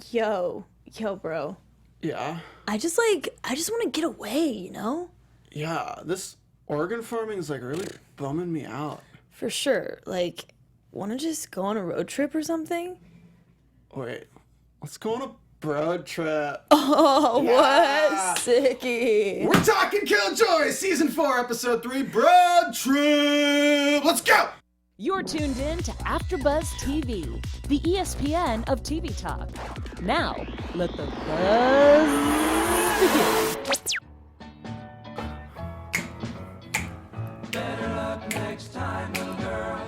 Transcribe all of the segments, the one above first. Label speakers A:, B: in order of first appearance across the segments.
A: Yo, bro.
B: Yeah?
A: I just want to get away, you know?
B: Yeah, this organ farming is like really bumming me out.
A: For sure. Like, want to just go on a road trip or something?
B: Wait, let's go on a road trip.
A: Oh,
B: Yeah.
A: what? Sicky.
B: We're talking Killjoys, Season 4, Episode 3, Broad Trip! Let's go!
C: You're tuned in to AfterBuzz TV, the ESPN of TV talk. Now, let the buzz begin.
D: Better luck next time, little girl.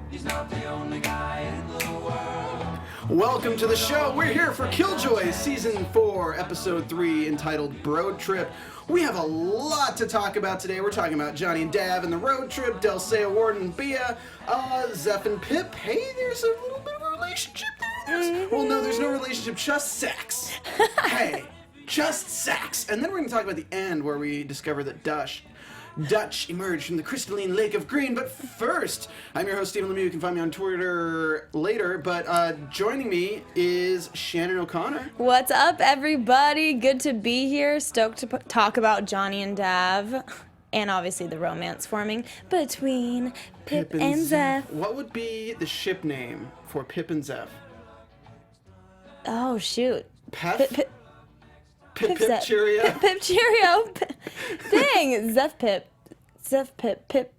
D: He's not the only guy in the world.
B: Welcome to the show. We're here for Killjoys, Season 4, Episode 3, entitled Road Trip. We have a lot to talk about today. We're talking about Johnny and Dav and the road trip, Delle, Seyah, Warden and Bea, Zeph and Pip. Hey, there's a little bit of a relationship there. Well, no, there's no relationship, just sex. Hey, just sex. And then we're going to talk about the end where we discover that Dutch emerged from the crystalline lake of green. But first, I'm your host, Stephen Lemieux. You can find me on Twitter later. But joining me is Shannon O'Connor.
A: What's up, everybody? Good to be here. Stoked to talk about Johnny and Dav. And obviously the romance forming between Pip and Zeph.
B: What would be the ship name for Pip and Zeph?
A: Oh, shoot.
B: Pip
A: Zeph.
B: Cheerio.
A: Pip Cheerio. Dang, Zeph Pip. Zeph Pip. Pip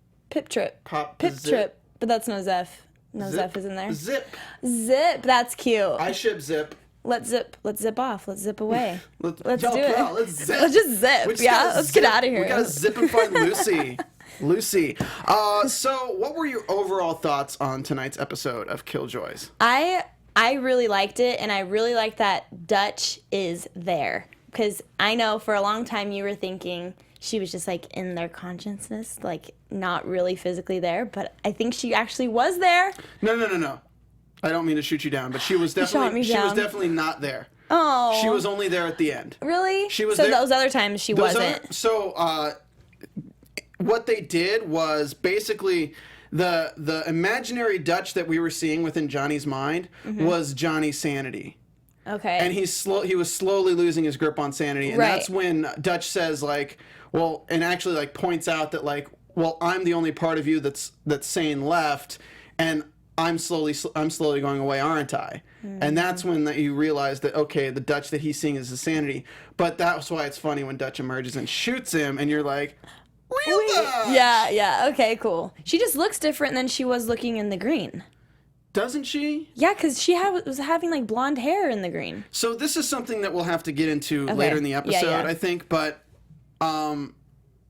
A: Trip. Pip
B: Zip.
A: Trip. But that's no Zeph. No
B: Zip.
A: Zeph is in there.
B: Zip.
A: Zip. That's cute.
B: I ship Zip.
A: Let's zip off. Let's zip away. Let's
B: Yo,
A: do it.
B: bro, let's zip.
A: Let's just zip.
B: We just
A: Yeah,
B: gotta
A: let's get
B: zip.
A: out of here.
B: We gotta zip and find Lucy. So what were your overall thoughts on tonight's episode of Killjoys?
A: I really liked it, and I really like that Dutch is there. Because I know for a long time you were thinking she was just like in their consciousness, like not really physically there, but I think she actually was there.
B: No. I don't mean to shoot you down, but she was definitely not there.
A: Oh.
B: She was only there at the end.
A: Really?
B: She was
A: so
B: there.
A: those other times she wasn't.
B: What they did was basically the imaginary Dutch that we were seeing within Johnny's mind was Johnny's sanity.
A: Okay.
B: And he was slowly losing his grip on sanity. And
A: Right.
B: that's when Dutch says, like, well, and actually, like, points out that, like, well, I'm the only part of you that's sane left, and I'm slowly going away, aren't I? And that's when you realize that, okay, the Dutch that he's seeing is his sanity. But that's why it's funny when Dutch emerges and shoots him, and you're like, real Dutch!
A: Yeah, okay, cool. She just looks different than she was looking in the green.
B: Doesn't she?
A: Yeah, because she was having like blonde hair in the green.
B: So this is something that we'll have to get into later in the episode,
A: Yeah.
B: I think. But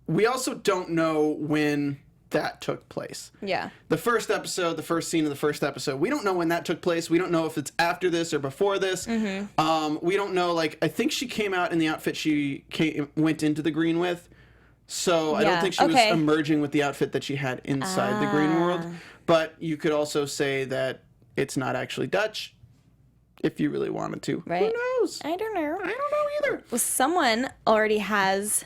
B: we also don't know when that took place.
A: Yeah.
B: The first scene of the first episode, we don't know when that took place. We don't know if it's after this or before this. We don't know, like, I think she came out in the outfit she went into the green with. So I don't think she was emerging with the outfit that she had inside the green world. But you could also say that it's not actually Dutch, if you really wanted to.
A: Right.
B: Who knows?
A: I don't know.
B: I don't know either.
A: Well, someone already has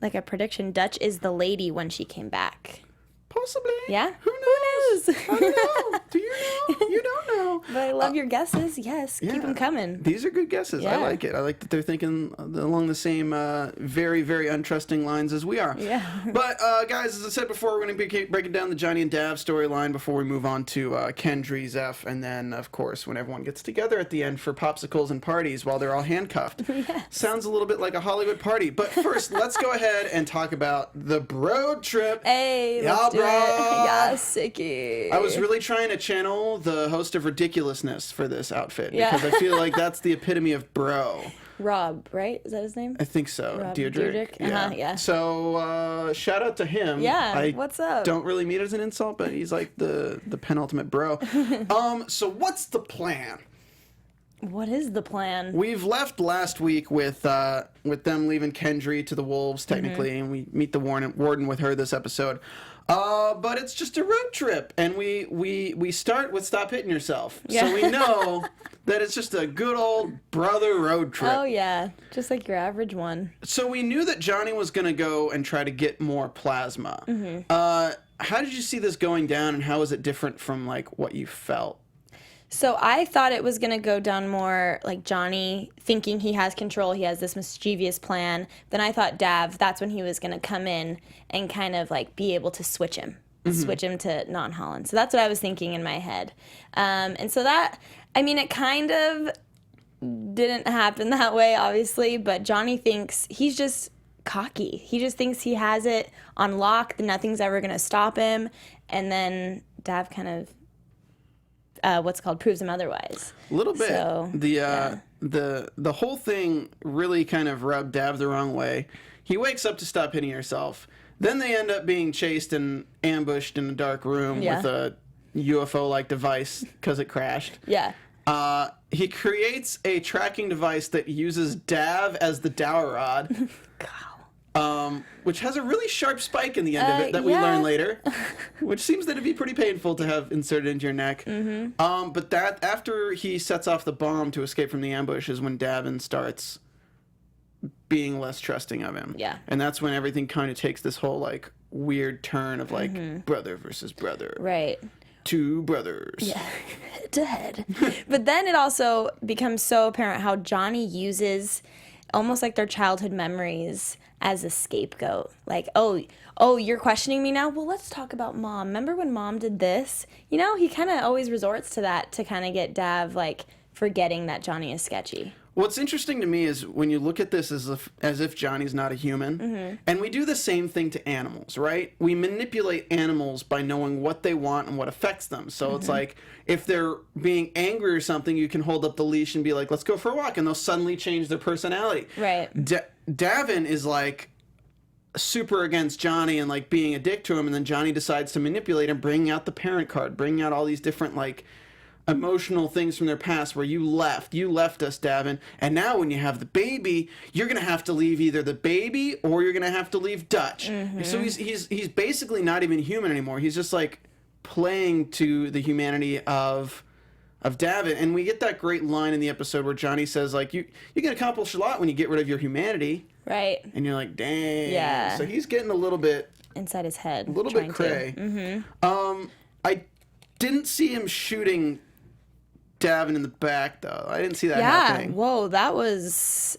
A: like a prediction. Dutch is the lady when she came back.
B: Possibly.
A: Yeah?
B: Who knows? I don't know. Do you know? You don't know.
A: But I love your guesses. Yes. Keep them coming.
B: These are good guesses. I
A: Yeah.
B: like it. I like that they're thinking along the same very, very untrusting lines as we are.
A: Yeah.
B: But, guys, as I said before, we're going to be breaking down the Johnny and Dav storyline before we move on to Kendry, Zeph, and then, of course, when everyone gets together at the end for popsicles and parties while they're all handcuffed.
A: Yes.
B: Sounds a little bit like a Hollywood party. But first, let's go ahead and talk about the road trip.
A: Hey,
B: Yeah,
A: let's do
B: bro.
A: it. Yeah, sicky.
B: I was really trying to channel the host of Ridiculousness for this outfit
A: Yeah.
B: because I feel like that's the epitome of bro.
A: Rob, right? Is that his name?
B: I think so.
A: Rob
B: Deirdre.
A: Deirdre? Yeah.
B: So shout out to him.
A: Yeah, what's up?
B: Don't really mean it as an insult, but he's like the penultimate bro. So what's the plan?
A: What is the plan?
B: We've left last week with them leaving Kendry to the wolves, technically, and we meet the warden with her this episode. But it's just a road trip, and we start with Stop Hitting Yourself.
A: Yeah.
B: So we know that it's just a good old brother road trip.
A: Oh, yeah. Just like your average one.
B: So we knew that Johnny was going to go and try to get more plasma. How did you see this going down, and how is it different from, like, what you felt?
A: So I thought it was going to go down more like Johnny thinking he has control, he has this mischievous plan. Then I thought that's when he was going to come in and kind of like be able to switch him to non-Hullen. So that's what I was thinking in my head. And so that, I mean, it kind of didn't happen that way, obviously, but Johnny thinks he's just cocky. He just thinks he has it on lock, that nothing's ever going to stop him. And then Dav kind of proves him otherwise.
B: A little bit.
A: So,
B: the whole thing really kind of rubbed Dav the wrong way. He wakes up to stop hitting herself. Then they end up being chased and ambushed in a dark room with a UFO-like device because it crashed.
A: Yeah.
B: He creates a tracking device that uses Dav as the dowel rod. Which has a really sharp spike in the end of it that we learn later, which seems to be pretty painful to have inserted into your neck. But that after he sets off the bomb to escape from the ambush is when Davin starts being less trusting of him.
A: Yeah.
B: And that's when everything kind of takes this whole like weird turn of like brother versus brother.
A: Right.
B: Two brothers.
A: Yeah, head to head. But then it also becomes so apparent how Johnny uses almost like their childhood memories as a scapegoat. Like, oh, you're questioning me now? Well, let's talk about Mom. Remember when Mom did this? You know, he kind of always resorts to that to kind of get Dav, like, forgetting that Johnny is sketchy.
B: What's interesting to me is when you look at this as if Johnny's not a human, and we do the same thing to animals, right? We manipulate animals by knowing what they want and what affects them. So it's like, if they're being angry or something, you can hold up the leash and be like, let's go for a walk, and they'll suddenly change their personality.
A: Right.
B: Davin is like super against Johnny and like being a dick to him, and then Johnny decides to manipulate him, bringing out the parent card, bringing out all these different like emotional things from their past where you left us, Davin, and now when you have the baby, you're gonna have to leave either the baby or you're gonna have to leave Dutch. So he's basically not even human anymore. He's just like playing to the humanity of Davin, and we get that great line in the episode where Johnny says like you can accomplish a lot when you get rid of your humanity.
A: Right.
B: And you're like, dang.
A: Yeah.
B: So he's getting a little bit
A: inside his head.
B: A little bit cray. I didn't see him shooting Davin in the back though. I didn't see that happening.
A: Yeah, whoa, that was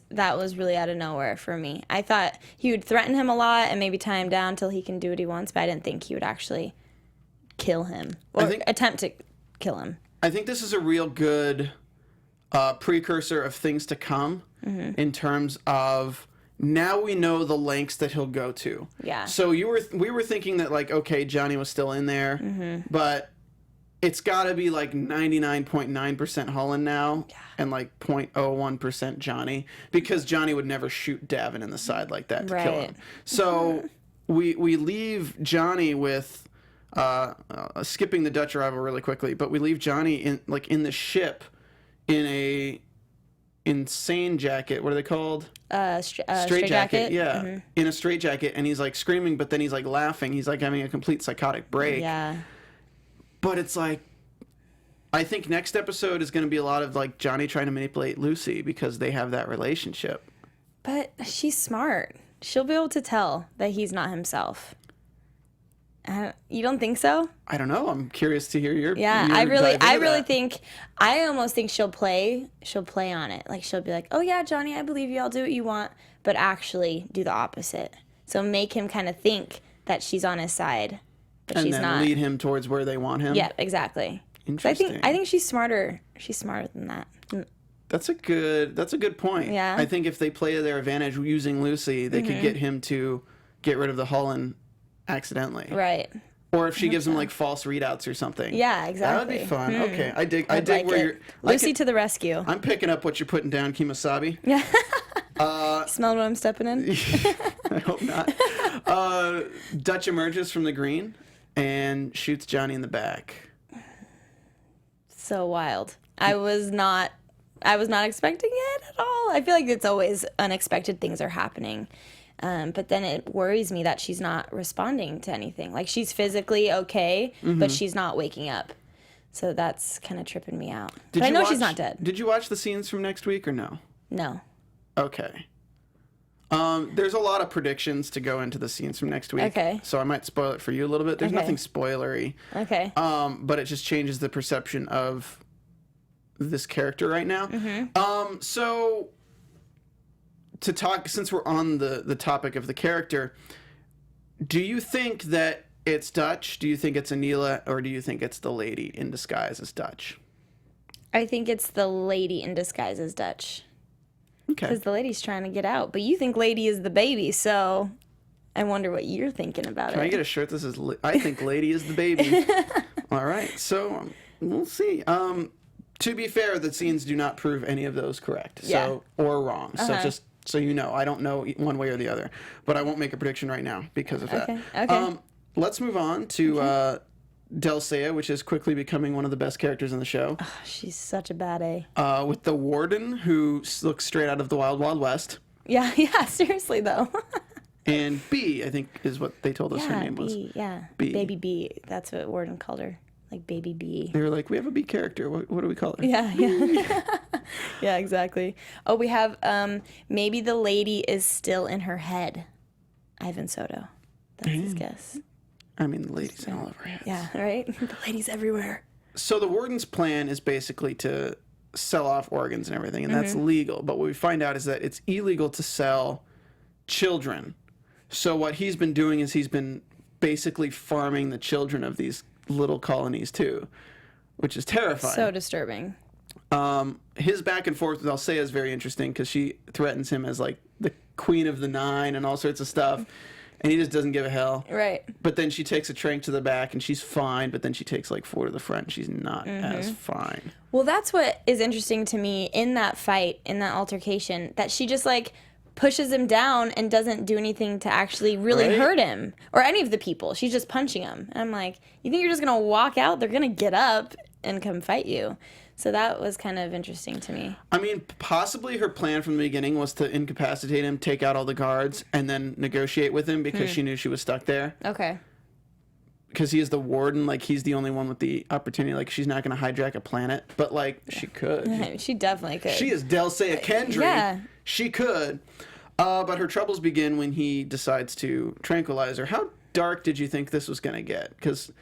A: really out of nowhere for me. I thought he would threaten him a lot and maybe tie him down till he can do what he wants, but I didn't think he would actually kill him or attempt to kill him.
B: I think this is a real good precursor of things to come in terms of now we know the lengths that he'll go to.
A: Yeah.
B: So we were thinking that like, okay, Johnny was still in there, but it's got to be like 99.9% Hullen now and like 0.01% Johnny, because Johnny would never shoot Davin in the side like that to kill him. So we leave Johnny with skipping the Dutch arrival really quickly, but we leave Johnny in the ship in a insane jacket. What are they called?
A: Straight jacket.
B: Yeah, in a straight jacket, and he's like screaming, but then he's like laughing. He's like having a complete psychotic break.
A: Yeah.
B: But it's like, I think next episode is going to be a lot of like Johnny trying to manipulate Lucy because they have that relationship.
A: But she's smart. She'll be able to tell that he's not himself. You don't think so?
B: I don't know. I'm curious to hear your.
A: Yeah, I almost think she'll play on it. Like she'll be like, "Oh yeah, Johnny, I believe you. I'll do what you want," but actually do the opposite. So make him kind of think that she's on his side. But
B: and
A: she's
B: then
A: not.
B: Lead him towards where they want him.
A: Yeah, exactly.
B: Interesting.
A: I think she's smarter. She's smarter than that.
B: That's a good point.
A: Yeah.
B: I think if they play to their advantage using Lucy, they could get him to get rid of the Hullen accidentally.
A: Right.
B: Or if she gives him like false readouts or something.
A: Yeah, exactly.
B: That would be fun. Okay, I dig
A: like
B: where you're.
A: Lucy to the rescue.
B: I'm picking up what you're putting down, Kimasabi.
A: Yeah. Smell what I'm stepping in?
B: I hope not. Dutch emerges from the green and shoots Johnny in the back.
A: So wild. I was not expecting it at all. I feel like it's always unexpected things are happening. But then it worries me that she's not responding to anything. Like she's physically okay, but she's not waking up. So that's kind of tripping me out. But I know she's not dead.
B: Did you watch the scenes from next week or no?
A: No.
B: Okay. There's a lot of predictions to go into the scenes from next week.
A: Okay.
B: So I might spoil it for you a little bit. There's nothing spoilery.
A: Okay.
B: But it just changes the perception of this character right now. So to talk, since we're on the topic of the character, do you think that it's Dutch? Do you think it's Anila? Or do you think it's the lady in disguise as Dutch?
A: I think it's the lady in disguise as Dutch.
B: Okay.
A: Because the lady's trying to get out. But you think lady is the baby, so I wonder what you're thinking about
B: Can
A: it.
B: I get a shirt that says, I think lady is the baby? All right. So we'll see. To be fair, the scenes do not prove any of those correct.
A: Yeah.
B: Or wrong. So just so you know, I don't know one way or the other. But I won't make a prediction right now because of that.
A: Okay.
B: Let's move on to Delle Seyah, which is quickly becoming one of the best characters in the show.
A: Oh, she's such a bad A.
B: With the Warden, who looks straight out of the Wild Wild West.
A: Yeah, seriously, though.
B: And Bea, I think, is what they told us her name was.
A: Bea. Baby Bea. That's what Warden called her. Like Baby Bea.
B: They were like, we have a Bea character. What do we call her?
A: Yeah. Yeah, exactly. Oh, we have maybe the lady is still in her head. Ivan Soto. That's his guess.
B: I mean, the lady's in all of our heads.
A: Yeah, right? The lady's everywhere.
B: So the Warden's plan is basically to sell off organs and everything, and that's legal. But what we find out is that it's illegal to sell children. So what he's been doing is he's been basically farming the children of these little colonies too, which is terrifying.
A: So disturbing.
B: His back and forth with Seyah is very interesting because she threatens him as like the Queen of the Nine and all sorts of stuff, and he just doesn't give a hell.
A: Right.
B: But then she takes a trank to the back and she's fine, but then she takes like 4 to the front and she's not as fine.
A: Well, that's what is interesting to me in that fight, in that altercation, that she just like pushes him down and doesn't do anything to actually really hurt him or any of the people. She's just punching him. And I'm like, you think you're just going to walk out? They're going to get up and come fight you. So that was kind of interesting to me.
B: I mean, possibly her plan from the beginning was to incapacitate him, take out all the guards, and then negotiate with him because she knew she was stuck there.
A: Okay.
B: Because he is the Warden, like, he's the only one with the opportunity. Like, she's not going to hijack a planet, but, like, she could.
A: She definitely could.
B: She is Delle Seyah Kendry.
A: Yeah.
B: She could. But her troubles begin when he decides to tranquilize her. How dark did you think this was going to get? Because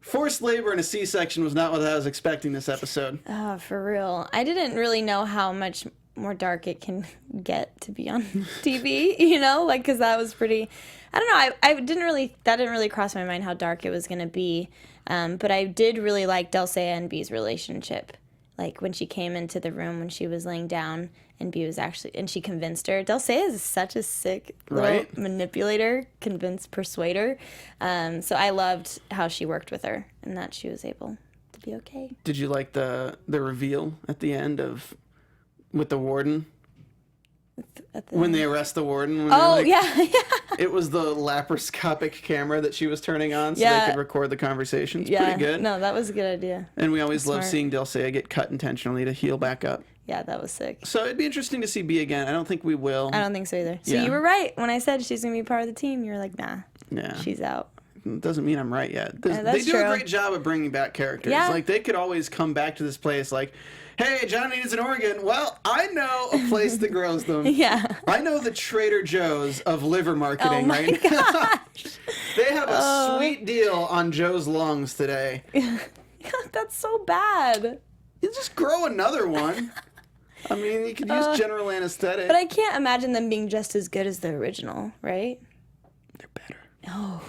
B: forced labor and a C-section was not what I was expecting this episode.
A: Oh, for real. I didn't really know how much more dark it can get to be on TV, you know? Like, because that was pretty... I don't know. That didn't really cross my mind how dark it was going to be. But I did really like Delle Seyah and Bea's relationship. Like, when she came into the room when she was laying down and Bea was actually... And she convinced her. Delle Seyah is such a sick little manipulator, persuader. So I loved how she worked with her and that she was able to be okay.
B: Did you like the reveal at the end of... with the Warden? When they arrest the Warden?
A: Yeah.
B: It was the laparoscopic camera that she was turning on so they could record the conversations.
A: Yeah.
B: Pretty good.
A: No, that was a good idea.
B: And we always love seeing Delle Seyah get cut intentionally to heal back up.
A: Yeah, that was sick.
B: So it'd be interesting to see Bea again. I don't think we will.
A: I don't think so either. So you were right. When I said she's going to be part of the team, you were like, nah.
B: Yeah.
A: She's out.
B: Doesn't mean I'm right yet. They
A: that's
B: do
A: true.
B: a great job of bringing back characters.
A: Yeah.
B: Like, they could always come back to this place like, hey, Johnny needs an organ. Well, I know a place that grows them.
A: Yeah.
B: I know the Trader Joe's of liver marketing right now.
A: Gosh.
B: They have a sweet deal on Joe's lungs today.
A: That's so bad.
B: You just grow another one. I mean, you could use general anesthetic.
A: But I can't imagine them being just as good as the original, right?
B: They're better.
A: Oh,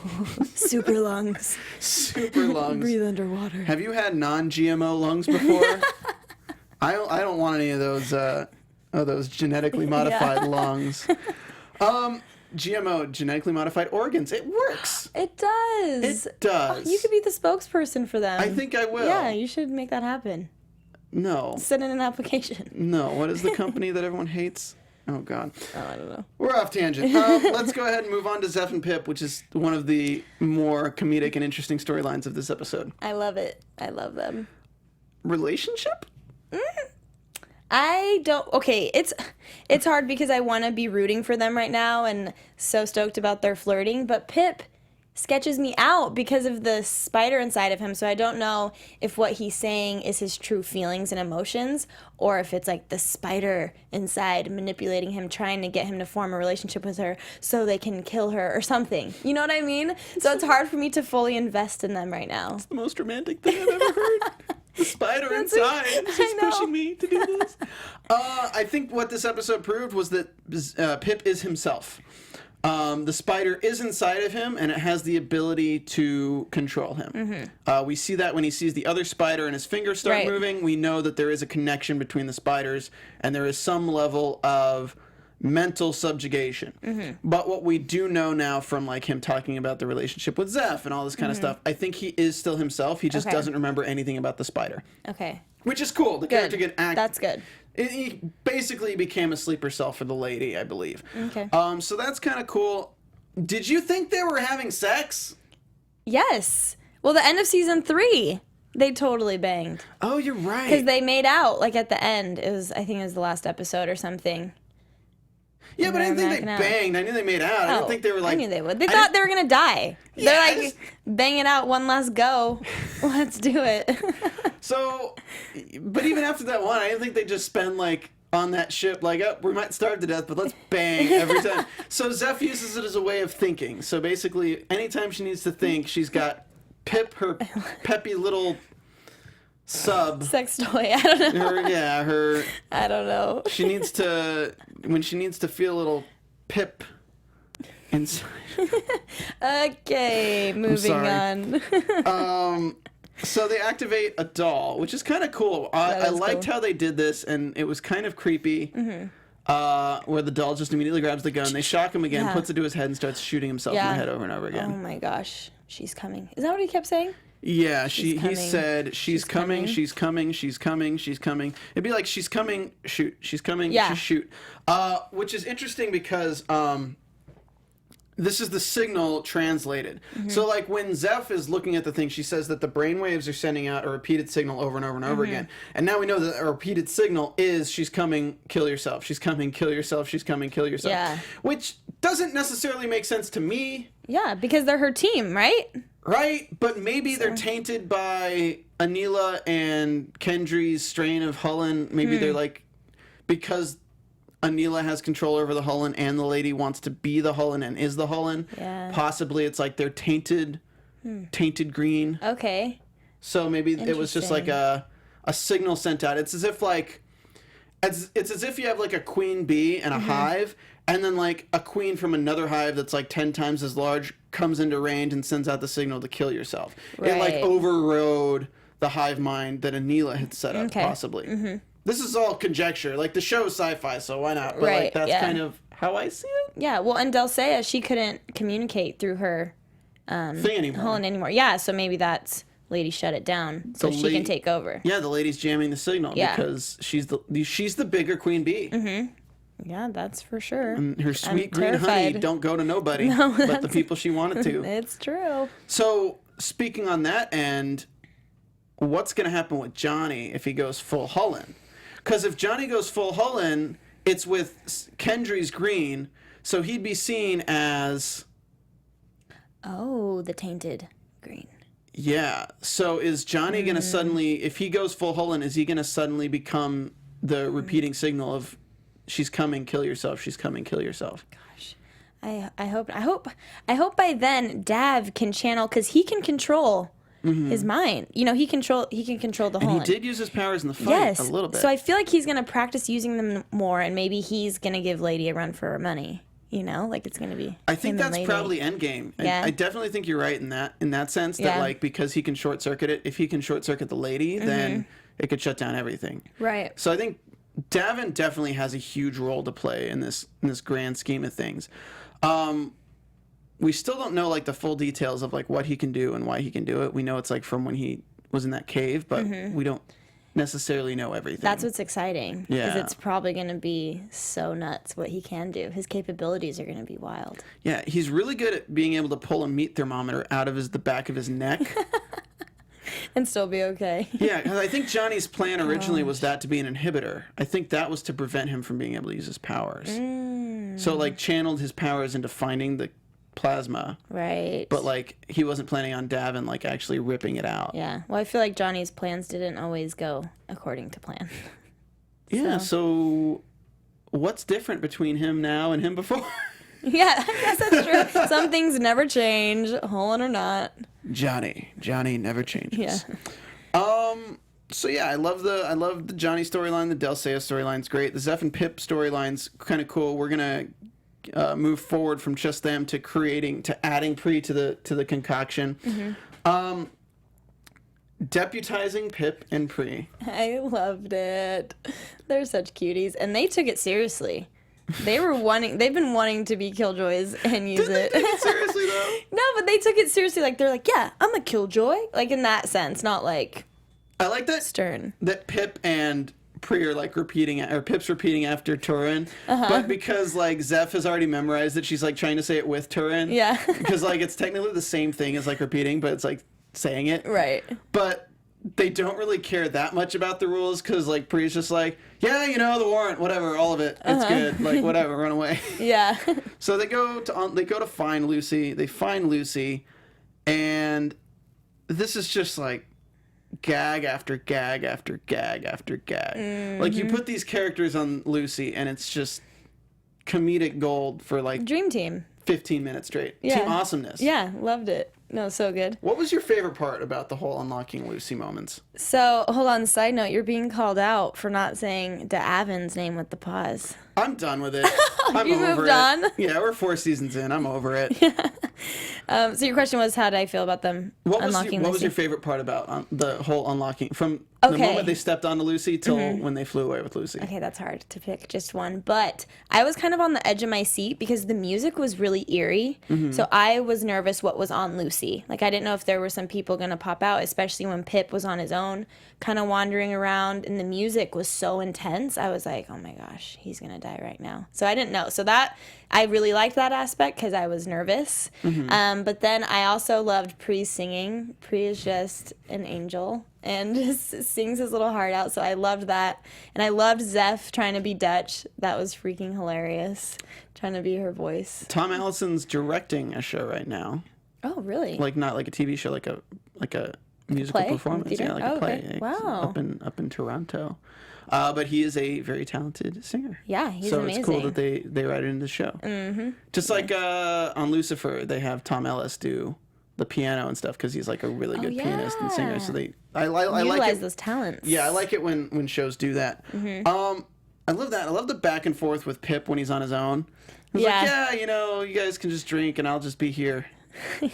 A: super lungs.
B: Super lungs.
A: Breathe underwater.
B: Have you had non-GMO lungs before? I don't want any of those genetically modified lungs. GMO, genetically modified organs. It works.
A: It does.
B: It does.
A: You could be the spokesperson for them.
B: I think I will.
A: Yeah, you should make that happen.
B: No.
A: Send in an application.
B: No. What is the company that everyone hates? Oh, God.
A: Oh, I don't know.
B: We're off tangent. Let's go ahead and move on to Zeph and Pip, which is one of the more comedic and interesting storylines of this episode.
A: I love it. I love them.
B: Relationship?
A: I don't... Okay, it's hard because I want to be rooting for them right now and so stoked about their flirting, but Pip sketches me out because of the spider inside of him, so I don't know if what he's saying is his true feelings and emotions or if it's like the spider inside manipulating him, trying to get him to form a relationship with her so they can kill her or something. You know what I mean? So it's hard for me to fully invest in them right now.
B: It's the most romantic thing I've ever heard. The spider inside is
A: I know.
B: pushing me to do this. I think what this episode proved was that Pip is himself. The spider is inside of him, and it has the ability to control him. We see that when he sees the other spider and his fingers start
A: Right.
B: moving. We know that there is a connection between the spiders, and there is some level of mental subjugation. But what we do know now from like him talking about the relationship with Zeph and all this kind of stuff, I think he is still himself. He just
A: Okay.
B: doesn't remember anything about the spider,
A: Okay.
B: which is cool. The character can act.
A: That's good.
B: He basically became a sleeper cell for the lady, I believe.
A: Okay.
B: So that's kind of cool. Did you think they were having sex?
A: Yes. Well, the end of season 3, they totally banged.
B: Oh, you're right.
A: Because they made out, like, at the end. I think it was the last episode or something.
B: Yeah, but I didn't think they
A: making out.
B: banged. I knew they made out. I didn't think they were like.
A: I knew they would. They
B: I
A: thought
B: didn't-
A: they were going to die.
B: Yeah, I
A: They're like,
B: just-
A: banging out one last go. Let's do it.
B: So, but even after that one, I didn't think they just spend like on that ship like, oh, we might starve to death, but let's bang every time. So Zeph uses it as a way of thinking. So basically, anytime she needs to think, she's got Pip, her peppy little sub.
A: Sex toy. I don't know.
B: Her.
A: I don't know.
B: She needs to, when she needs to feel a little Pip inside.
A: Okay, moving
B: sorry.
A: on.
B: So they activate a doll, which is kind of cool.
A: That
B: I
A: is
B: liked
A: cool.
B: how they did this, and it was kind of creepy. Where the doll just immediately grabs the gun, they shock him again,
A: Yeah.
B: puts it to his head, and starts shooting himself in
A: Yeah.
B: the head over and over
A: Oh
B: again.
A: my gosh. She's coming. Is that what he kept saying?
B: Yeah, he
A: coming.
B: said, she's coming,
A: coming.
B: she's coming, she's coming, she's coming. It'd be like, she's coming, shoot, she's coming,
A: Yeah.
B: shoot. Which is interesting because this is the signal translated. So like when Zeph is looking at the thing, she says that the brainwaves are sending out a repeated signal over and over and over again. And now we know that a repeated signal is she's coming, kill yourself. She's coming, kill yourself. She's coming, kill yourself.
A: Yeah.
B: Which doesn't necessarily make sense to me.
A: Yeah, because they're her team, right?
B: Right, but maybe they're tainted by Anila and Kendry's strain of Hullen. Maybe they're like, because Anila has control over the Hullen and the lady wants to be the Hullen and is the Hullen.
A: Yeah.
B: Possibly it's like they're tainted green.
A: Okay.
B: So maybe it was just like a signal sent out. It's as if like, it's as if you have like a queen bee and a hive, and then like a queen from another hive that's like 10 times as large comes into range and sends out the signal to kill yourself. It like
A: Right.
B: overrode the hive mind that Anila had set up,
A: Okay.
B: possibly. This is all conjecture. Like the show is sci-fi, so why not? But like
A: Right,
B: that's
A: yeah.
B: kind of how I see it.
A: Yeah, well, and Seyah, she couldn't communicate through her
B: Thing anymore.
A: Hullen anymore. Yeah, so maybe that's Lady shut it down so
B: The
A: she can
B: lady-
A: take over.
B: Yeah, the lady's jamming the signal
A: Yeah.
B: because she's the bigger queen bee.
A: Yeah, that's for sure.
B: And her sweet green honey
A: terrified.
B: don't go to nobody but the
A: that's-
B: people she wanted to.
A: It's true.
B: So, speaking on that end, what's going to happen with Johnny if he goes full Hullen? Because if Johnny goes full Hullen, it's with Kendry's green, so he'd be seen as...
A: Oh, the tainted green.
B: Yeah. So is Johnny going to suddenly, if he goes full Hullen, is he going to suddenly become the repeating signal of she's coming, kill yourself, she's coming, kill yourself?
A: I hope by then Dav can channel, because he can control his mind. You know, he can control the
B: And
A: Hullen.
B: he did use his powers in the fight
A: Yes.
B: a little bit.
A: So I feel like he's gonna practice using them more, and maybe he's gonna give Lady a run for her money. You know, like it's gonna be.
B: I think
A: him and
B: that's
A: Lady.
B: probably endgame.
A: Yeah.
B: I definitely think you're right in that sense that
A: Yeah.
B: like because he can short circuit it, if he can short circuit the lady, then it could shut down everything.
A: Right.
B: So I think Davin definitely has a huge role to play in this grand scheme of things. We still don't know like the full details of like what he can do and why he can do it. We know it's like from when he was in that cave, but we don't necessarily know everything.
A: That's what's exciting. Because
B: Yeah.
A: it's probably gonna be so nuts what he can do. His capabilities are gonna be wild.
B: Yeah, he's really good at being able to pull a meat thermometer out of the back of his neck.
A: And still be okay.
B: Yeah, because I think Johnny's plan originally was that to be an inhibitor. I think that was to prevent him from being able to use his powers. So, like, channeled his powers into finding the plasma,
A: Right.
B: but, like, he wasn't planning on Davin, like, actually ripping it out.
A: Yeah. Well, I feel like Johnny's plans didn't always go according to plan.
B: Yeah, so what's different between him now and him before?
A: Yeah, I guess that's true. Some things never change, Hullen or not.
B: Johnny never changes.
A: Yeah.
B: So yeah, I love the Johnny storyline. The Delle storyline's great. The Zeph and Pip storyline's kind of cool. We're gonna move forward from just them to adding Pree to the concoction. Mm-hmm. Deputizing Pip and Pree.
A: I loved it. They're such cuties, and they took it seriously. They've been wanting to be Killjoys and use
B: Did they take it seriously though?
A: No, but they took it seriously. Like, they're like, yeah, I'm a Killjoy. Like, in that sense, not like
B: I like that
A: stern.
B: That Pip and Pree are like Pip's repeating after Turin, but because like Zeph has already memorized it, she's like trying to say it with Turin.
A: Yeah.
B: Because like it's technically the same thing as like repeating, but it's like saying it.
A: Right.
B: But they don't really care that much about the rules because like Pree's just like, yeah, the warrant, whatever, all of it, it's good, like whatever, run away.
A: Yeah.
B: So they go to find Lucy. They find Lucy, and this is just like gag after gag after gag after gag. Mm-hmm. Like you put these characters on Lucy, and it's just comedic gold for like
A: Dream Team.
B: 15 minutes straight.
A: Yeah.
B: Team awesomeness.
A: Yeah, loved it. No, so good.
B: What was your favorite part about the whole unlocking Lucy moments?
A: So, hold on, side note, you're being called out for not saying D'Avin's name with the pause.
B: I'm done with it. I'm
A: You
B: over
A: moved
B: it.
A: on?
B: Yeah, we're 4 seasons in. I'm over it.
A: So your question was, how did I feel about them unlocking
B: What was
A: Lucy?
B: your favorite part about the whole unlocking? From the
A: Okay.
B: moment they stepped onto Lucy till when they flew away with Lucy.
A: Okay, that's hard to pick just one. But I was kind of on the edge of my seat because the music was really eerie. So I was nervous what was on Lucy. Like, I didn't know if there were some people going to pop out, especially when Pip was on his own, kind of wandering around. And the music was so intense. I was like, oh my gosh, he's going to die right now. So I didn't know. So that, I really liked that aspect because I was nervous. But then I also loved Pree's singing. Pree is just an angel and just sings his little heart out. So I loved that. And I loved Zeph trying to be Dutch. That was freaking hilarious. Trying to be her voice.
B: Tom Allison's directing a show right now.
A: Oh, really?
B: Like not like a TV show, like a musical
A: play?
B: performance.
A: Theater?
B: Yeah, like a play.
A: Okay. Wow.
B: Up in Toronto. But he is a very talented singer.
A: Yeah, he's
B: so
A: amazing.
B: it's cool that they write it into the show. Mm-hmm. Just like on Lucifer, they have Tom Ellis do the piano and stuff because he's like a really good pianist and singer. So I like
A: Utilize
B: it.
A: those talents.
B: Yeah, I like it when shows do that. I love that. I love the back and forth with Pip when he's on his own. He's like, yeah, you guys can just drink and I'll just be here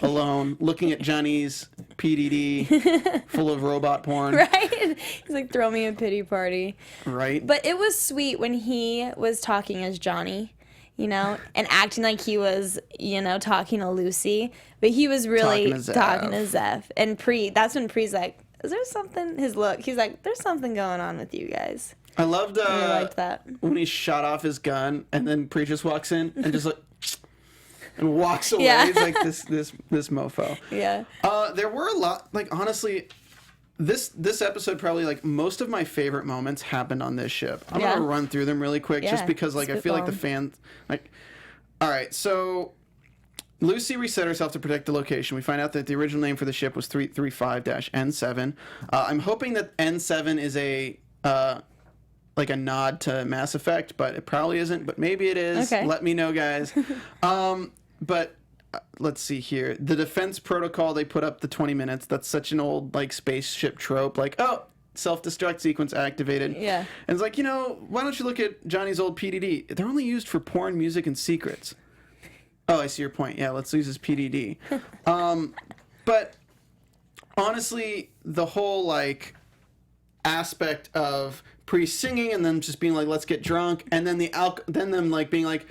B: alone looking at Johnny's PDD full of robot porn.
A: Right? He's like, throw me a pity party.
B: Right.
A: But it was sweet when he was talking as Johnny, and acting like he was, talking to Lucy. But he was really talking to Zeph. And Pree, that's when Pree's like, is there something? His look, he's like, there's something going on with you guys.
B: I loved
A: I liked that.
B: when he shot off his gun and then Pree just walks in and just like and walks away.
A: Yeah.
B: He's like this mofo.
A: Yeah.
B: There were a lot, like honestly, this episode probably like most of my favorite moments happened on this ship. I'm gonna run through them really quick just because like I feel like the fans like. All right, so Lucy reset herself to protect the location. We find out that the original name for the ship was 335-N7. I'm hoping that N7 is a like a nod to Mass Effect, but it probably isn't. But maybe it is.
A: Okay.
B: Let me know, guys. But let's see here. The defense protocol, they put up the 20 minutes. That's such an old like spaceship trope. Like, oh, self-destruct sequence activated.
A: Yeah.
B: And it's like, why don't you look at Johnny's old PDD? They're only used for porn, music, and secrets. Oh, I see your point. Yeah, let's use his PDD. But honestly, the whole like aspect of Pree singing and then just being like, let's get drunk, and then then them like being like,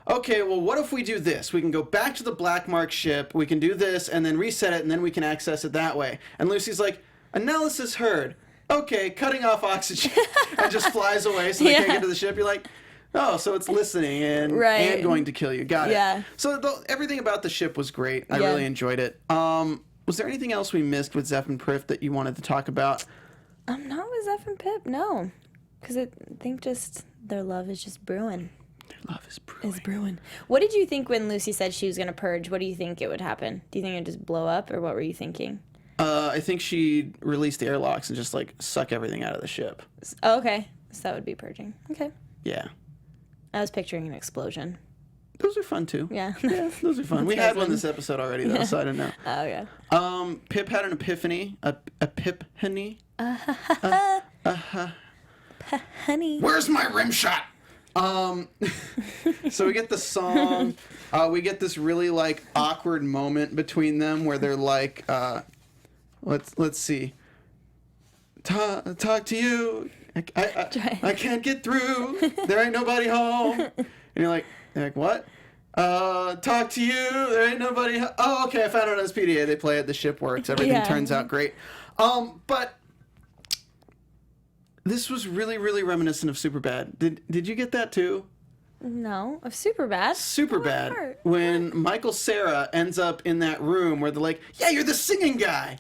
B: okay, well, what if we do this? We can go back to the Black Mark ship, we can do this, and then reset it, and then we can access it that way. And Lucy's like, analysis heard. Okay, cutting off oxygen, and just flies away so they can't get to the ship. You're like, oh, so it's listening and going to kill you. Got it.
A: Yeah.
B: So everything about the ship was great. I really enjoyed it. Was there anything else we missed with Zeph and Prif that you wanted to talk about?
A: Not with Zeph and Pip, no. Because I think just their love is just brewing.
B: Their love is brewing.
A: Is brewing. What did you think when Lucy said she was going to purge? What do you think it would happen? Do you think it would just blow up, or what were you thinking?
B: I think she'd release the airlocks and just like suck everything out of the ship.
A: Oh, okay. So that would be purging. Okay.
B: Yeah.
A: I was picturing an explosion.
B: Those are fun too.
A: Yeah.
B: Yeah, those are fun. We had one this episode already though, so I don't know.
A: Oh, yeah.
B: Pip had an epiphany.
A: Honey.
B: Where's my rim shot? So we get the song. We get this really like awkward moment between them where they're like, let's see. Talk to you. I can't get through. There ain't nobody home. And you're like what? Talk to you. There ain't nobody. Oh, okay. I found it on SPDA. They play it. The ship works. Everything turns out great. But this was really, really reminiscent of Superbad. Did you get that too?
A: No, of Superbad.
B: Superbad. When Michael Cera ends up in that room where they're like, "Yeah, you're the singing guy.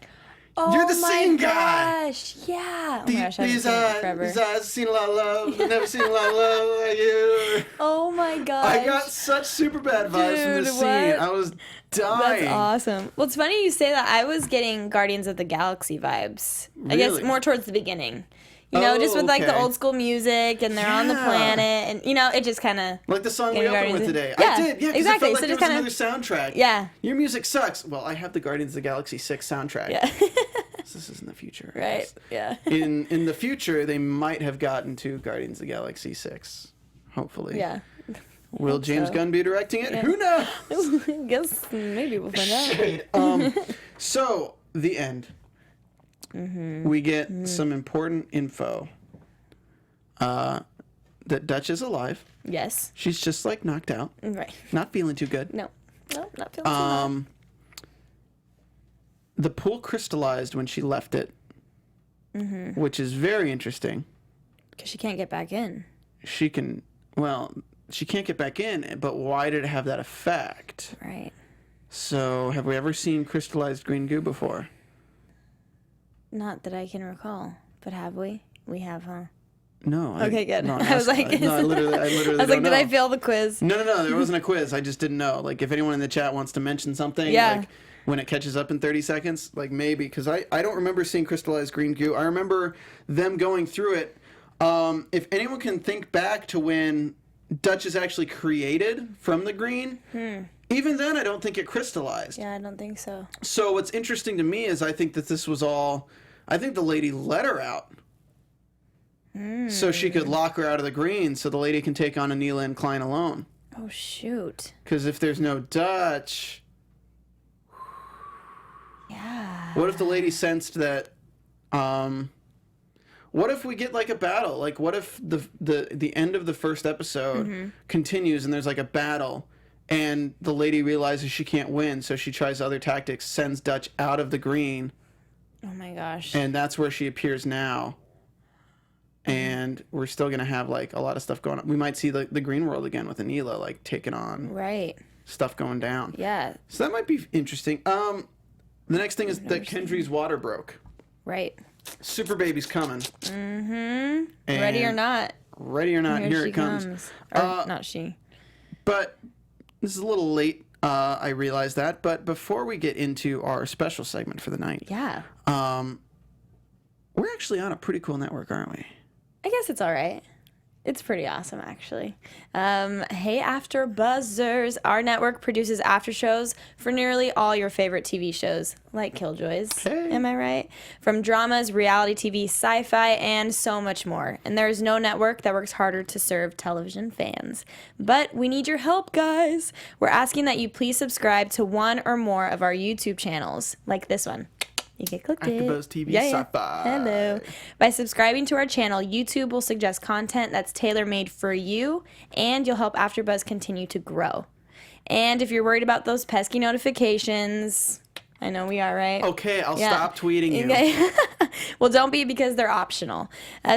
B: You're the singing guy."
A: Gosh, yeah. Oh my gosh, I haven't
B: These
A: seen it forever.
B: eyes seen a lot of love. I've never seen a lot of love like you.
A: Oh my gosh.
B: I got such Superbad vibes from this
A: Dude,
B: scene.
A: what?
B: I was dying.
A: That's awesome. Well, it's funny you say that. I was getting Guardians of the Galaxy vibes. I guess
B: Really?
A: more towards the beginning. You know, just with like the
B: okay.
A: old school music and they're on the
B: Yeah.
A: planet and, you know, it just kind of...
B: Like the song we
A: Getting
B: opened with
A: Guardians
B: today.
A: of-
B: I did, yeah, because
A: exactly.
B: it felt like
A: So
B: there
A: just
B: was another soundtrack.
A: Yeah.
B: Your music sucks. Well, I have the Guardians of the Galaxy 6 soundtrack.
A: Yeah.
B: This is in the future. I
A: Right.
B: guess.
A: Yeah.
B: In the future, they might have gotten to Guardians of the Galaxy 6. Hopefully.
A: Yeah.
B: Will James
A: so.
B: Gunn be directing it?
A: Yeah.
B: Who knows?
A: I guess maybe we'll find out.
B: Shade. So, the end. We get some important info. That Dutch is alive.
A: Yes.
B: She's just like knocked out.
A: Right.
B: Not feeling too good.
A: No, not feeling too hot.
B: The pool crystallized when she left it, which is very interesting.
A: Because she can't get back in.
B: She can't get back in, but why did it have that effect?
A: Right.
B: So, have we ever seen crystallized green goo before?
A: Not that I can recall. But have we? We have, huh?
B: No.
A: Okay, good.
B: No,
A: I was like,
B: no, I literally
A: I was
B: don't
A: like,
B: know.
A: did I fail the quiz?
B: No, there wasn't a quiz. I just didn't know. Like, if anyone in the chat wants to mention something,
A: Yeah.
B: like, when it catches up in 30 seconds, like, maybe. Because I don't remember seeing crystallized green goo. I remember them going through it. If anyone can think back to when Dutch is actually created from the green, even then, I don't think it crystallized.
A: Yeah, I don't think so.
B: So what's interesting to me is I think that this was all... I think the lady let her out. So she could lock her out of the green so the lady can take on Anila and Klein alone.
A: Oh, shoot.
B: Because if there's no Dutch...
A: Yeah.
B: What if the lady sensed that... what if we get like a battle? Like what if the end of the first episode continues and there's like a battle and the lady realizes she can't win, so she tries other tactics, sends Dutch out of the green,
A: Oh, my gosh.
B: and that's where she appears now. And we're still going to have like a lot of stuff going on. We might see the green world again with Anila like taking on
A: Right.
B: stuff going down.
A: Yeah.
B: So that might be interesting. The next thing is that Kendry's water broke.
A: Right.
B: Super baby's coming.
A: Ready or
B: And
A: not.
B: Ready or not, here
A: she
B: it comes.
A: Or not she.
B: But this is a little late. I realize that. But before we get into our special segment for the night,
A: Yeah.
B: we're actually on a pretty cool network, aren't we?
A: I guess it's all right. It's pretty awesome, actually. Hey, AfterBuzzers. Our network produces after shows for nearly all your favorite TV shows, like Killjoys.
B: Hey.
A: Am I right? From dramas, reality TV, sci-fi, and so much more. And there is no network that works harder to serve television fans. But we need your help, guys. We're asking that you please subscribe to one or more of our YouTube channels, like this one. You get clicked it.
B: AfterBuzz TV Sci-Fi.
A: Hello. By subscribing to our channel, YouTube will suggest content that's tailor-made for you, and you'll help AfterBuzz continue to grow. And if you're worried about those pesky notifications, I know we are, right?
B: Okay, I'll
A: Yeah.
B: stop tweeting you.
A: Okay. Well, don't be, because they're optional.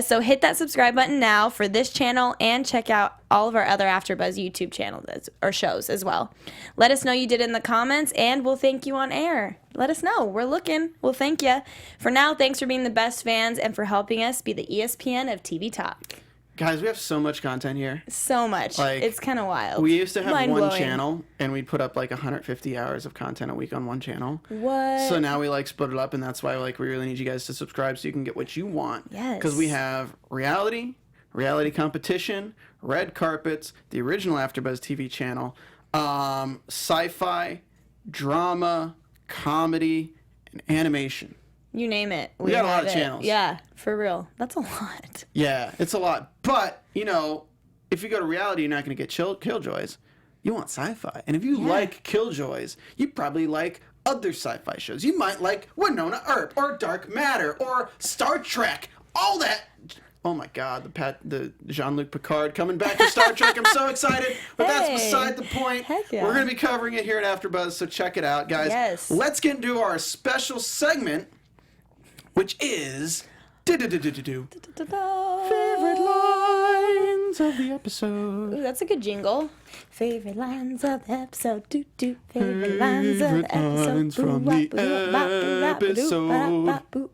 A: So hit that subscribe button now for this channel, and check out all of our other AfterBuzz YouTube channels or shows as well. Let us know you did it in the comments, and we'll thank you on air. Let us know. We're looking. We'll thank you. For now, thanks for being the best fans and for helping us be the ESPN of TV talk.
B: Guys, we have so much content here.
A: So much.
B: Like,
A: It's kind of wild.
B: We used to have one
A: Mind-blowing.
B: channel, and we'd put up like 150 hours of content a week on one channel.
A: What?
B: So now we like split it up, and that's why like we really need you guys to subscribe so you can get what you want.
A: Yes.
B: Because we have reality competition, red carpets, the original AfterBuzz TV channel, sci-fi, drama, comedy, and animation.
A: You name it.
B: We got a lot
A: have
B: of
A: it.
B: channels.
A: Yeah, for real. That's a lot.
B: Yeah, it's a lot. But, you know, if you go to reality, you're not going to get Killjoys. You want sci-fi. And if you like Killjoys, you probably like other sci-fi shows. You might like Winona Earp or Dark Matter or Star Trek. All that. Oh my God, the Jean-Luc Picard coming back to Star Trek. I'm so excited. But that's beside the point.
A: Heck yeah.
B: We're going to be covering it here at AfterBuzz, so check it out, guys.
A: Yes.
B: Let's get into our special segment, which is favorite lines of the episode.
A: Ooh, that's a good jingle. Favorite lines of the episode. Favorite lines of the episode.
B: Lines from the episode.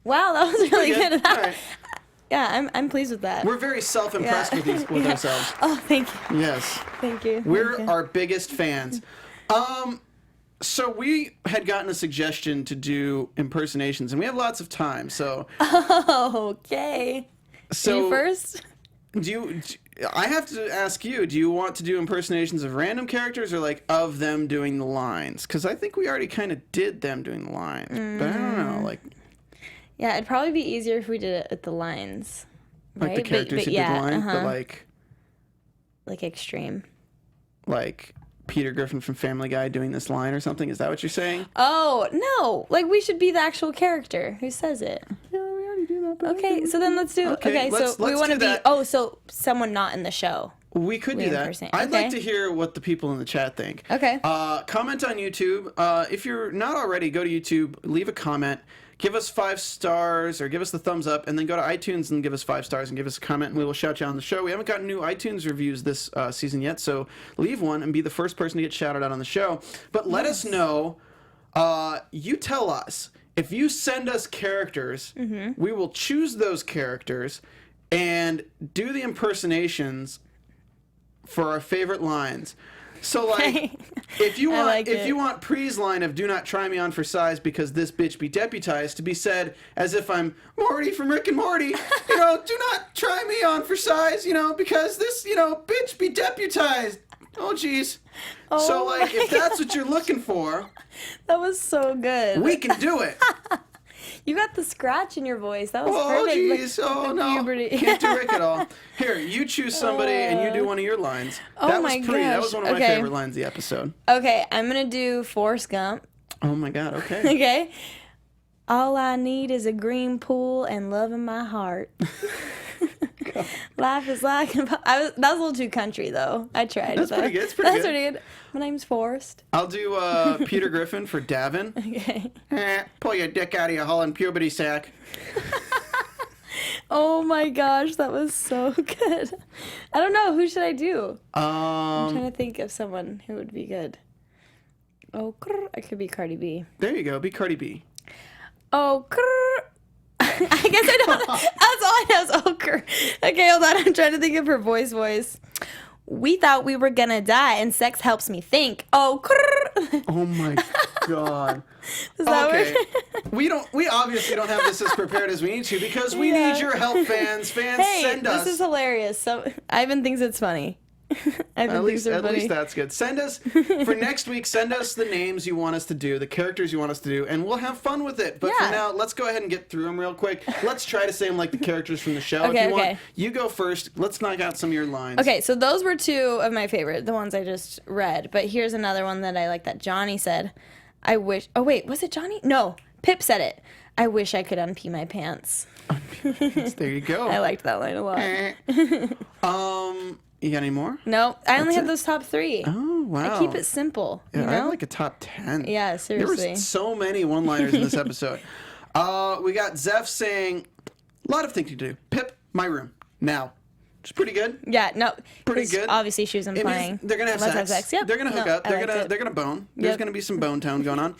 A: Wow, that was really good.
B: All right.
A: Yeah, I'm pleased with that.
B: We're very self-impressed with ourselves.
A: Oh, thank you.
B: Yes.
A: Thank you.
B: We're
A: Thank you.
B: our biggest fans. So we had gotten a suggestion to do impersonations, and we have lots of time. So,
A: Okay.
B: so
A: You first?
B: I have to ask you, do you want to do impersonations of random characters or like of them doing the lines? Because I think we already kind of did them doing the lines. But I don't know, like
A: Yeah, it'd probably be easier if we did it with the lines. Right?
B: like the characters who did the lines, but
A: like extreme.
B: like Peter Griffin from Family Guy doing this line or something. Is that what you're saying?
A: Oh, no. Like, we should be the actual character who says it.
B: Yeah, we already do that. But
A: Okay, so then let's do... Okay,
B: let's
A: so we want to
B: do
A: be...
B: that.
A: Oh, so someone not in the show.
B: We could do that.
A: impersonate.
B: I'd like
A: Okay.
B: to hear what the people in the chat think.
A: Okay.
B: Comment on YouTube. If you're not already, go to YouTube, leave a comment, give us 5 stars or give us the thumbs up, and then go to iTunes and give us 5 stars and give us a comment, and we will shout you on the show. We haven't gotten new iTunes reviews this season yet, so leave one and be the first person to get shouted out on the show. But let us know. You tell us. If you send us characters, we will choose those characters and do the impersonations for our favorite lines. So like, if you want Pree's line of "Do not try me on for size because this bitch be deputized" to be said as if I'm Morty from Rick and Morty, do not try me on for size, because this, bitch be deputized. Oh jeez. So like, if that's what you're looking for,
A: That was so good.
B: we can do it.
A: You got the scratch in your voice. That was
B: Oh
A: perfect.
B: jeez.
A: Like,
B: Oh
A: the
B: no.
A: puberty.
B: Can't do Rick at all. Here, you choose somebody and you do one of your lines. That was
A: my
B: Pree. That was
A: gosh.
B: one of my
A: Okay.
B: favorite lines of the episode.
A: Okay, I'm going to do Forrest Gump.
B: Oh my god, okay.
A: Okay. All I need is a green pool and love in my heart. Life is like... that was a little too country, though. I tried.
B: That's
A: though.
B: pretty good. It's pretty
A: That's
B: good.
A: pretty good. My name's Forrest.
B: I'll do Peter Griffin for Davin.
A: Okay.
B: Pull your dick out of your Hullen puberty sack.
A: Oh my gosh, that was so good. I don't know. Who should I do? I'm trying to think of someone who would be good. Oh, I could be Cardi B.
B: There you go. Be Cardi B.
A: Oh, I guess I don't. That's all I know is oh, Okay, hold on. I'm trying to think of her voice. We thought we were gonna die, and sex helps me think. Oh,
B: Oh my god.
A: Is that
B: Okay.
A: weird?
B: We obviously don't have this as prepared as we need to because we
A: Yeah.
B: need your help, fans. Fans,
A: Hey,
B: send us.
A: this is hilarious. So Ivan thinks it's funny.
B: At least that's good. Send us for next week. Send us the names you want us to do, the characters you want us to do, and we'll have fun with it. But
A: Yeah.
B: for now, let's go ahead and get through them real quick. Let's try to say them like the characters from the show.
A: Okay,
B: if you want,
A: okay.
B: you go first. Let's knock out some of your lines.
A: Okay, so those were 2 of my favorite, the ones I just read. But here's another one that I like that Johnny said. I wish. Oh wait, was it Johnny? No, Pip said it. I wish I could unpee my pants.
B: There you go.
A: I liked that line a lot.
B: You got any more?
A: No, I only have
B: it?
A: those top 3.
B: Oh wow.
A: I keep it simple.
B: Yeah,
A: you
B: I have
A: know?
B: like a top 10.
A: Yeah, seriously.
B: There were so many one-liners in this episode. We got Zeph saying, a lot of things to do. Pip, my room, now. Which is pretty good.
A: Yeah, no.
B: Pretty
A: 'cause
B: good.
A: Obviously, she was
B: It means
A: implying.
B: they're gonna have
A: let's
B: sex.
A: Yep.
B: They're gonna hook
A: No,
B: up.
A: I
B: They're
A: liked
B: gonna
A: it.
B: they're gonna bone. There's
A: Yep.
B: gonna be some bone tone going on.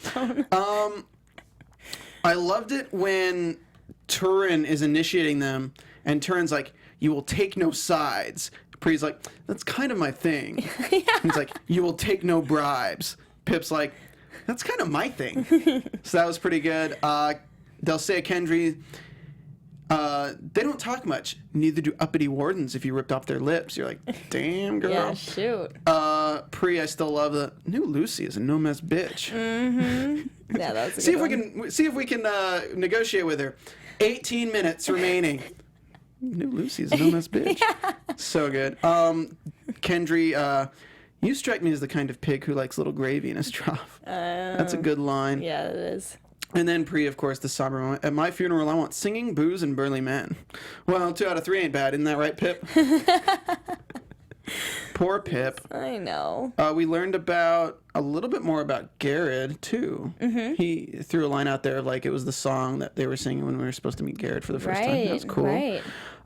B: I loved it when Turin is initiating them, and Turin's like, "You will take no sides." Pree's like, "That's kind of my thing." He's like, "You will take no bribes." Pip's like, "That's kind of my thing." So that was pretty good. They'll say Kendry. They don't talk much. Neither do uppity wardens if you ripped off their lips. You're like, damn, girl.
A: Yeah, shoot.
B: Pree, I still love the new Lucy is a no-mess bitch.
A: Mm-hmm. Yeah, that's a
B: See
A: good
B: if we can negotiate with her. 18 minutes remaining. New Lucy is a no-mess bitch. Yeah. So good. Kendry, you strike me as the kind of pig who likes little gravy in his trough. That's a good line.
A: Yeah, it is.
B: And then Pree, of course, the somber moment. At my funeral, I want singing, booze, and burly men. Well, 2 out of 3 ain't bad. Isn't that right, Pip? Poor Pip.
A: I know.
B: We learned a little bit more about Garrett, too. Mm-hmm. He threw a line out there of, like, it was the song that they were singing when we were supposed to meet Garrett for the first time. That was cool.
A: Right.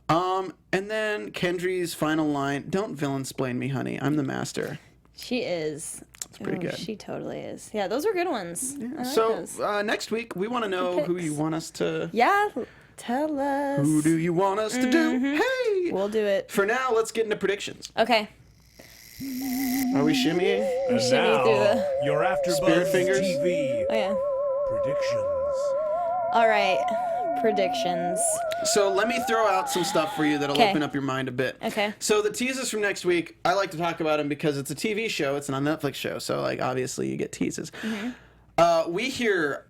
B: And then Kendry's final line, don't villain-splain me, honey. I'm the master.
A: She is.
B: It's pretty good.
A: She totally is. Yeah, those were good ones.
B: Yeah.
A: I like
B: So
A: those.
B: next week, we want to know who you want us to...
A: Yeah, tell us.
B: Who do you want us to do? Hey!
A: We'll do it.
B: For now, let's get into predictions.
A: Okay.
B: Are we shimmying?
E: And
A: shimmy
E: now,
A: through the-
E: your
B: Spirit
E: AfterBuzz
B: fingers?
E: TV
A: Oh, yeah.
E: predictions.
A: All right. Predictions.
B: So let me throw out some stuff for you that'll
A: Okay.
B: open up your mind a bit.
A: Okay.
B: So the teases from next week, I like to talk about them because it's a TV show. It's not a Netflix show. So, like, obviously you get teases.
A: Mm-hmm.
B: We hear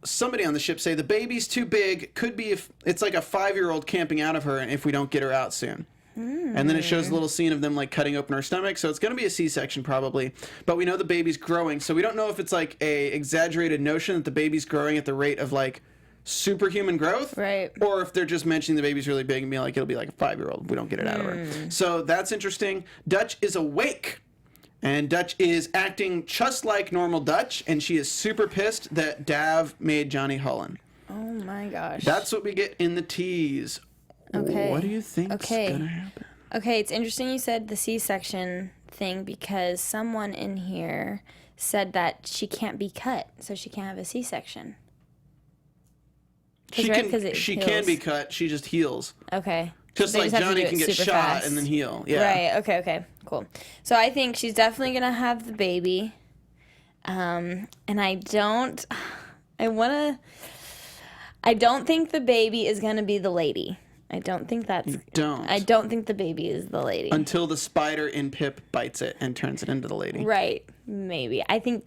B: somebody on the ship say the baby's too big. Could be if it's like a 5-year-old camping out of her and if we don't get her out soon. And then it shows a little scene of them, like, cutting open her stomach. So it's going to be a C-section probably. But we know the baby's growing. So we don't know if it's, like, a exaggerated notion that the baby's growing at the rate of, like, superhuman growth,
A: Right.
B: or if they're just mentioning the baby's really big and being like, it'll be like a 5-year-old. We don't get it out of her. So that's interesting. Dutch is awake, and Dutch is acting just like normal Dutch, and she is super pissed that Dav made Johnny Hullen.
A: Oh my gosh.
B: That's what we get in the tease.
A: Okay.
B: What do you think's
A: Okay.
B: gonna happen?
A: Okay, it's interesting you said the C-section thing because someone in here said that she can't be cut, so she can't have a C-section.
B: She
A: right,
B: can
A: 'cause it
B: she
A: heals.
B: can be cut. She just heals.
A: Okay.
B: Just
A: They
B: like
A: have to
B: Johnny
A: do
B: can
A: it
B: get
A: super
B: shot
A: fast.
B: and then heal. Yeah.
A: Right. Okay. Cool. So I think she's definitely gonna have the baby. And I don't think the baby is gonna be the lady. I don't think that's.
B: Don't.
A: I don't think the baby is the lady.
B: Until the spider in Pip bites it and turns it into the lady.
A: Right. Maybe. I think.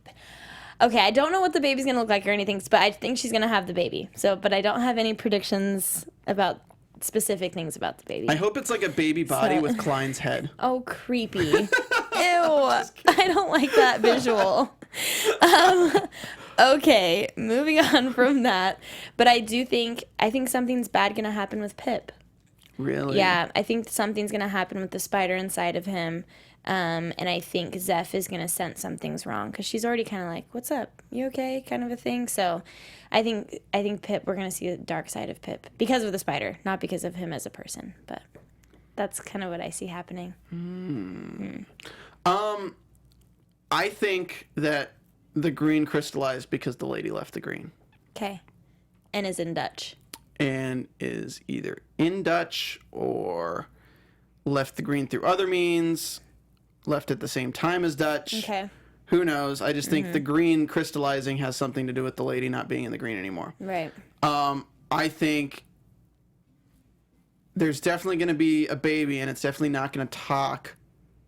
A: Okay, I don't know what the baby's gonna look like or anything, but I think she's gonna have the baby. So, but I don't have any predictions about specific things about the baby.
B: I hope it's like a baby body
A: So-
B: with Klein's head.
A: Oh, creepy. Ew. I don't like that visual. Okay, moving on from that. But I think something's bad gonna happen with Pip.
B: Really?
A: Yeah, I think something's gonna happen with the spider inside of him. And I think Zeph is gonna sense something's wrong because she's already kind of like, "What's up? You okay?" kind of a thing. So, I think Pip. We're gonna see the dark side of Pip because of the spider, not because of him as a person. But that's kind of what I see happening.
B: I think that the green crystallized because the lady left the green.
A: Okay, and is in Dutch.
B: And is either in Dutch or left the green through other means, left at the same time as Dutch.
A: Okay.
B: Who knows? I just think the green crystallizing has something to do with the lady not being in the green anymore.
A: Right.
B: I think there's definitely going to be a baby, and it's definitely not going to talk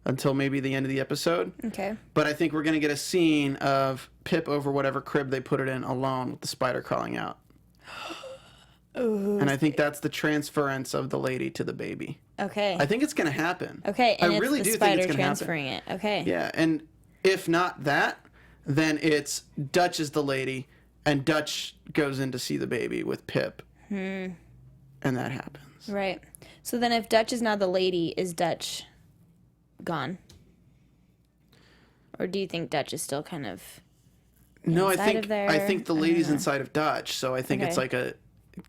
B: until maybe the end of the episode.
A: Okay.
B: But I think we're going to get a scene of Pip over whatever crib they put it in alone with the spider crawling out. And I think that's the transference of the lady to the baby.
A: Okay.
B: I think it's going to happen.
A: Okay, and
B: I
A: it's
B: really
A: the
B: do think
A: spider
B: it's going to happen.
A: transferring it. Okay.
B: Yeah, and if not that, then it's Dutch is the lady, and Dutch goes in to see the baby with Pip. And that happens.
A: Right. So then if Dutch is now the lady, is Dutch gone? Or do you think Dutch is still kind of
B: No, I
A: inside of there?
B: I think the
A: I don't
B: lady's
A: know.
B: inside of Dutch, so I think it's
A: Okay.
B: like a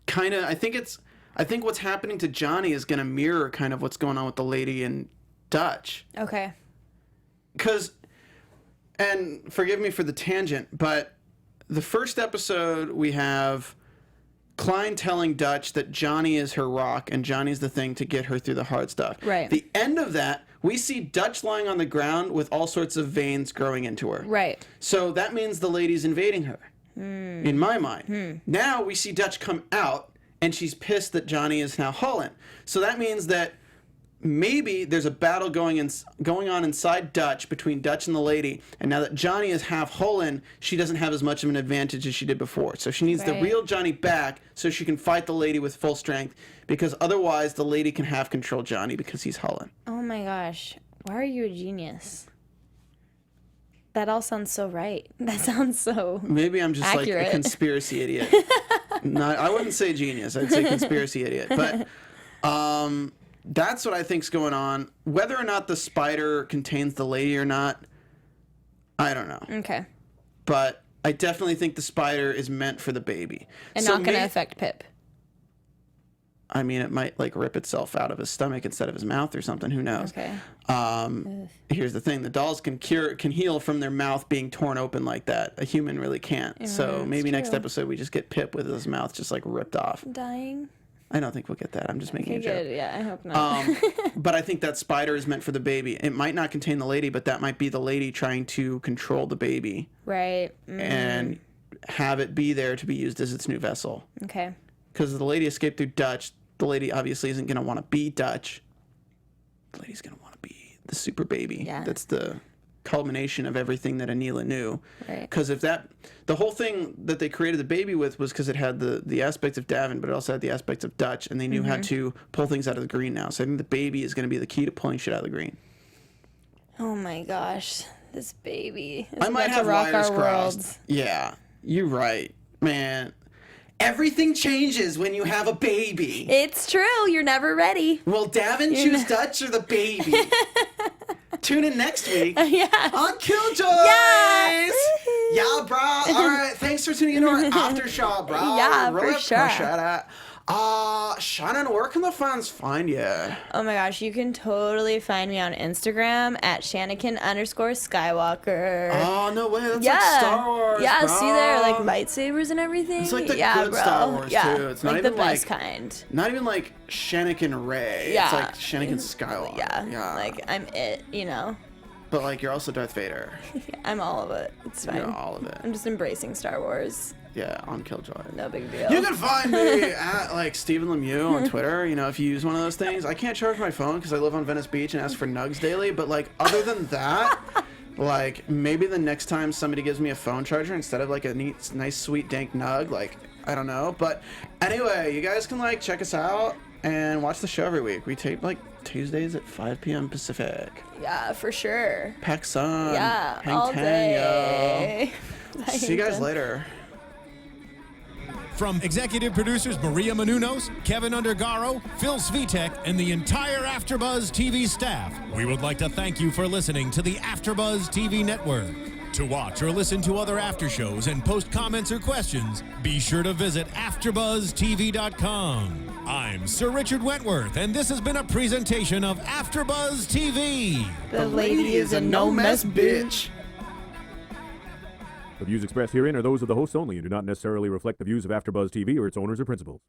B: kind of I think what's happening to Johnny is going to mirror kind of what's going on with the lady in Dutch.
A: Okay.
B: Because, and forgive me for the tangent, but the first episode we have Klein telling Dutch that Johnny is her rock and Johnny's the thing to get her through the hard stuff.
A: Right.
B: The end of that, we see Dutch lying on the ground with all sorts of veins growing into her.
A: Right.
B: So that means the lady's invading her, in my mind. Now we see Dutch come out, and she's pissed that Johnny is now Hullen. So that means that maybe there's a battle going on inside Dutch between Dutch and the lady, and now that Johnny is half Hullen, she doesn't have as much of an advantage as she did before. So she needs the real Johnny back so she can fight the lady with full strength, because otherwise the lady can half control Johnny because he's Hullen.
A: Oh my gosh. Why are you a genius? That all sounds so right. That sounds so
B: Maybe I'm just
A: accurate.
B: like a conspiracy idiot. I wouldn't say genius. I'd say conspiracy idiot. But that's what I think's going on. Whether or not the spider contains the lady or not, I don't know.
A: Okay.
B: But I definitely think the spider is meant for the baby.
A: And
B: So
A: not going to affect Pip.
B: I mean, it might like rip itself out of his stomach instead of his mouth or something. Who knows?
A: Okay.
B: Here's the thing: the dolls can heal from their mouth being torn open like that. A human really can't.
A: Yeah,
B: So maybe
A: it's
B: next
A: true.
B: episode we just get Pip with his mouth just like ripped off.
A: Dying.
B: I don't think we'll get that. I'm just making a joke.
A: Good. Yeah, I hope not.
B: But I think that spider is meant for the baby. It might not contain the lady, but that might be the lady trying to control the baby
A: Right.
B: and have it be there to be used as its new vessel.
A: Okay.
B: Because the lady escaped through Dutch. The lady obviously isn't going to want to be Dutch. The lady's going to want to be the super baby.
A: Yeah.
B: That's the culmination of everything that Anila knew.
A: Right.
B: Because if that, the whole thing that they created the baby with was because it had the aspects of Davin, but it also had the aspects of Dutch, and they knew how to pull things out of the green now. So I think the baby is going to be the key to pulling shit out of the green.
A: Oh my gosh. This baby.
B: I might have
A: rock
B: wires
A: our
B: crossed.
A: worlds.
B: Yeah, you're right, man. Everything changes when you have a baby.
A: It's true. You're never ready.
B: Will Davin choose Dutch or the baby? Tune in next week on Killjoys.
A: Yes.
B: Yeah, bro. All right. Thanks for tuning in to our after show, bro.
A: Yeah,
B: really
A: for sure.
B: appreciate it. Shannon, where can the fans find you?
A: Oh my gosh, you can totally find me on Instagram at Shanakin_Skywalker.
B: Oh, no way. That's like Star Wars,
A: Yeah,
B: bro.
A: see there, like lightsabers and everything.
B: It's like the
A: yeah,
B: good
A: bro.
B: Star Wars,
A: yeah.
B: too. It's not
A: like
B: even
A: the best
B: like-
A: kind.
B: Not even like Shanakin Rey.
A: Yeah.
B: It's like Shanakin Skywalker.
A: Yeah, like I'm it, you know.
B: But like you're also Darth Vader.
A: I'm all of it. It's fine.
B: You're all of it.
A: I'm just embracing Star Wars.
B: Yeah, on Killjoy.
A: No big deal.
B: You can find me at like Stephen Lemieux on Twitter. You know, if you use one of those things, I can't charge my phone because I live on Venice Beach and ask for nugs daily. But like, other than that, like maybe the next time somebody gives me a phone charger instead of like a neat, nice, sweet, dank nug, like I don't know. But anyway, you guys can like check us out and watch the show every week. We tape like Tuesdays at 5 p.m. Pacific.
A: Yeah, for sure.
B: Pack sun.
A: Yeah,
B: Hang
A: all
B: 10,
A: day.
B: yo. See you guys later.
E: From executive producers Maria Menounos, Kevin Undergaro, Phil Svitek, and the entire AfterBuzz TV staff, we would like to thank you for listening to the AfterBuzz TV network. To watch or listen to other after shows and post comments or questions, be sure to visit AfterBuzzTV.com. I'm Sir Richard Wentworth, and this has been a presentation of AfterBuzz TV.
A: The lady is a no-mess bitch.
F: The views expressed herein are those of the hosts only and do not necessarily reflect the views of AfterBuzz TV or its owners or principals.